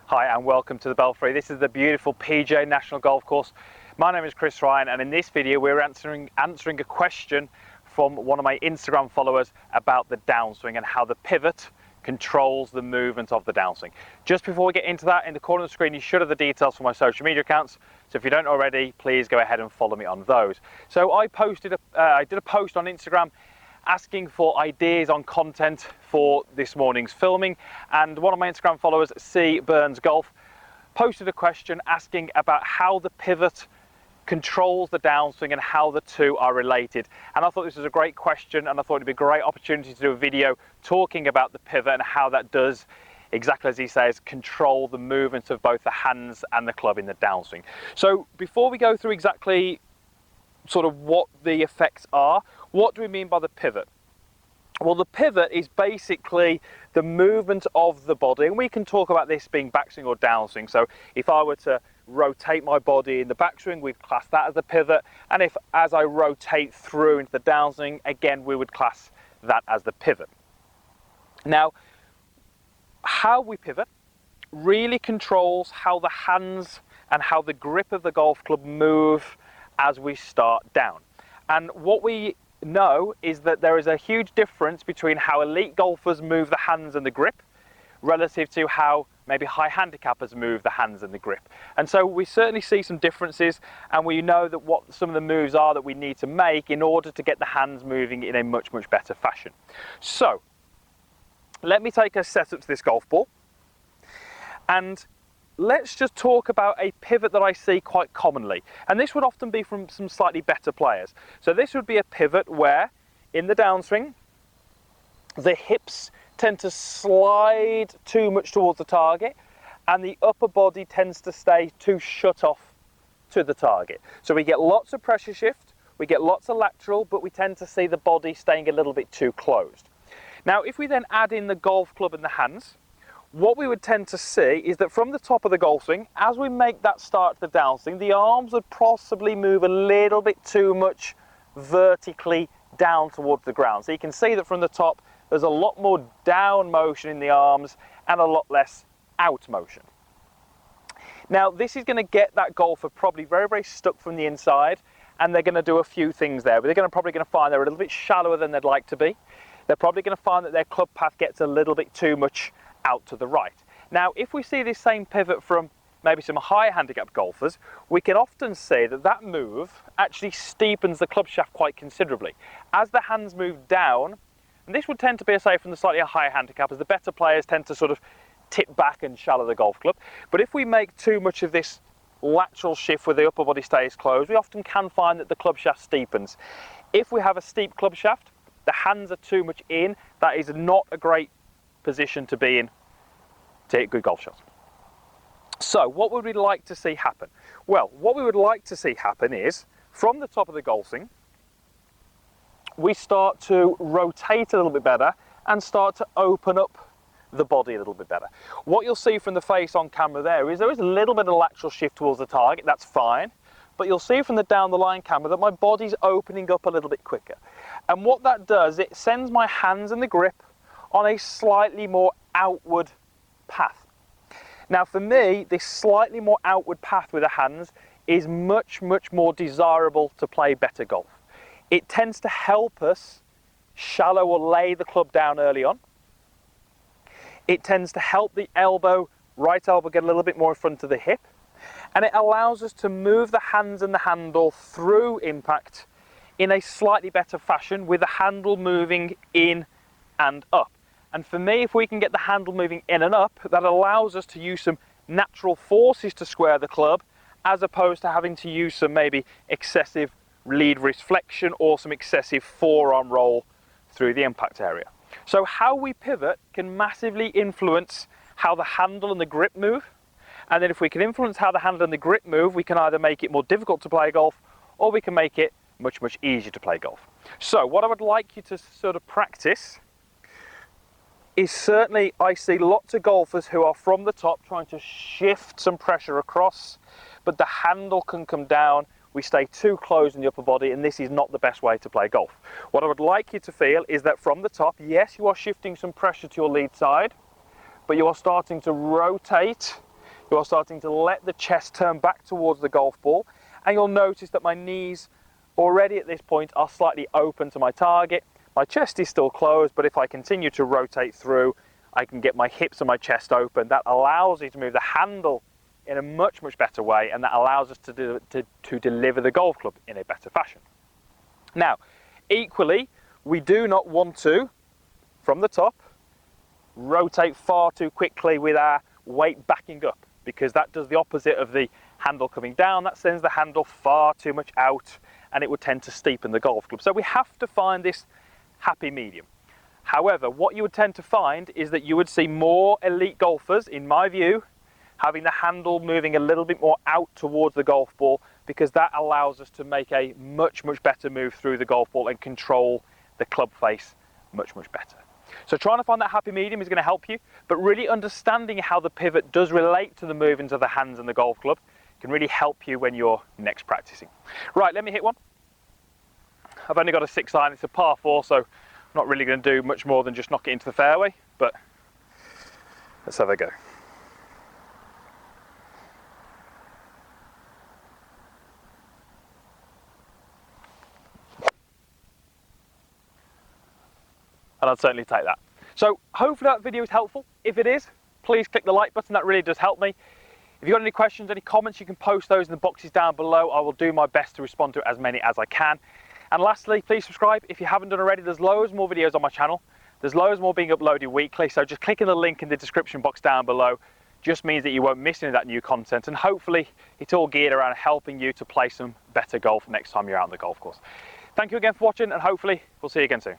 Hi and welcome to the Belfry. This is the beautiful PJ National Golf Course. My name is Chris Ryan, and in this video we're answering a question from one of my Instagram followers about the downswing and how the pivot controls the movement of the downswing. Just before we get into that, in the corner of the screen you should have the details for my social media accounts, so if you don't already, please go ahead and follow me on those. So I did a post on Instagram asking for ideas on content for this morning's filming, and one of my Instagram followers, C Burns Golf, posted a question asking about how the pivot controls the downswing and how the two are related. And I thought this was a great question, and I thought it'd be a great opportunity to do a video talking about the pivot and how that does, exactly as he says, control the movement of both the hands and the club in the downswing. So before we go through exactly sort of what the effects are, what do we mean by the pivot? Well, the pivot is basically the movement of the body, and we can talk about this being backswing or downswing. So if I were to rotate my body in the backswing, we'd class that as the pivot, and if as I rotate through into the downswing, again we would class that as the pivot. Now, how we pivot really controls how the hands and how the grip of the golf club move as we start down. And what we know is that there is a huge difference between how elite golfers move the hands and the grip relative to how maybe high handicappers move the hands and the grip. And so we certainly see some differences, and we know that what some of the moves are that we need to make in order to get the hands moving in a much better fashion. So let me take a setup to this golf ball, and let's just talk about a pivot that I see quite commonly. And this would often be from some slightly better players. So this would be a pivot where, in the downswing, the hips tend to slide too much towards the target, and the upper body tends to stay too shut off to the target. So we get lots of pressure shift, we get lots of lateral, but we tend to see the body staying a little bit too closed. Now, if we then add in the golf club and the hands, what we would tend to see is that from the top of the golf swing, as we make that start to the downswing, the arms would possibly move a little bit too much vertically down towards the ground. So you can see that from the top, there's a lot more down motion in the arms and a lot less out motion. Now, this is going to get that golfer probably very stuck from the inside, and they're going to do a few things there. But they're probably going to find they're a little bit shallower than they'd like to be. They're probably going to find that their club path gets a little bit too much out to the right. Now, if we see this same pivot from maybe some higher handicap golfers, we can often see that that move actually steepens the club shaft quite considerably. As the hands move down, and this would tend to be, say, from the slightly higher handicappers, the better players tend to sort of tip back and shallow the golf club. But if we make too much of this lateral shift where the upper body stays closed, we often can find that the club shaft steepens. If we have a steep club shaft, the hands are too much in, that is not a great position to be in to hit good golf shots. So what would we like to see happen? Well, what we would like to see happen is, from the top of the golf swing, we start to rotate a little bit better and start to open up the body a little bit better. What you'll see from the face on camera there is a little bit of lateral shift towards the target, that's fine. But you'll see from the down the line camera that my body's opening up a little bit quicker. And what that does, it sends my hands and the grip on a slightly more outward path. Now for me, this slightly more outward path with the hands is much more desirable to play better golf. It tends to help us shallow or lay the club down early on. It tends to help the elbow, right elbow, get a little bit more in front of the hip. And it allows us to move the hands and the handle through impact in a slightly better fashion, with the handle moving in and up. And for me, if we can get the handle moving in and up, that allows us to use some natural forces to square the club, as opposed to having to use some maybe excessive lead wrist flexion or some excessive forearm roll through the impact area. So how we pivot can massively influence how the handle and the grip move. And then if we can influence how the handle and the grip move, we can either make it more difficult to play golf, or we can make it much easier to play golf. So what I would like you to sort of practice is, certainly I see lots of golfers who are from the top trying to shift some pressure across, but the handle can come down we stay too closed in the upper body, and this is not the best way to play golf. What I would like you to feel is that from the top, yes, you are shifting some pressure to your lead side, but you are starting to rotate, you are starting to let the chest turn back towards the golf ball, and you'll notice that my knees already at this point are slightly open to my target. My chest is still closed, but if I continue to rotate through, I can get my hips and my chest open. That allows you to move the handle in a much, much better way, and that allows us to deliver the golf club in a better fashion. Now, equally, we do not want to, from the top, rotate far too quickly with our weight backing up, because that does the opposite of the handle coming down. That sends the handle far too much out, and it would tend to steepen the golf club. So we have to find this happy medium. However, what you would tend to find is that you would see more elite golfers, in my view, having the handle moving a little bit more out towards the golf ball, because that allows us to make a much, much better move through the golf ball and control the club face much, much better. So trying to find that happy medium is going to help you, but really understanding how the pivot does relate to the movements of the hands and the golf club can really help you when you're next practicing. Right, let me hit one. I've only got a 6 iron, it's a par 4, so I'm not really going to do much more than just knock it into the fairway, but let's have a go. And I'd certainly take that. So hopefully that video is helpful. If it is, please click the like button, that really does help me. If you've got any questions, any comments, you can post those in the boxes down below. I will do my best to respond to as many as I can. And lastly, please subscribe if you haven't done already. There's loads more videos on my channel. There's loads more being uploaded weekly, so just clicking the link in the description box down below just means that you won't miss any of that new content, and hopefully it's all geared around helping you to play some better golf next time you're out on the golf course. Thank you again for watching, and hopefully we'll see you again soon.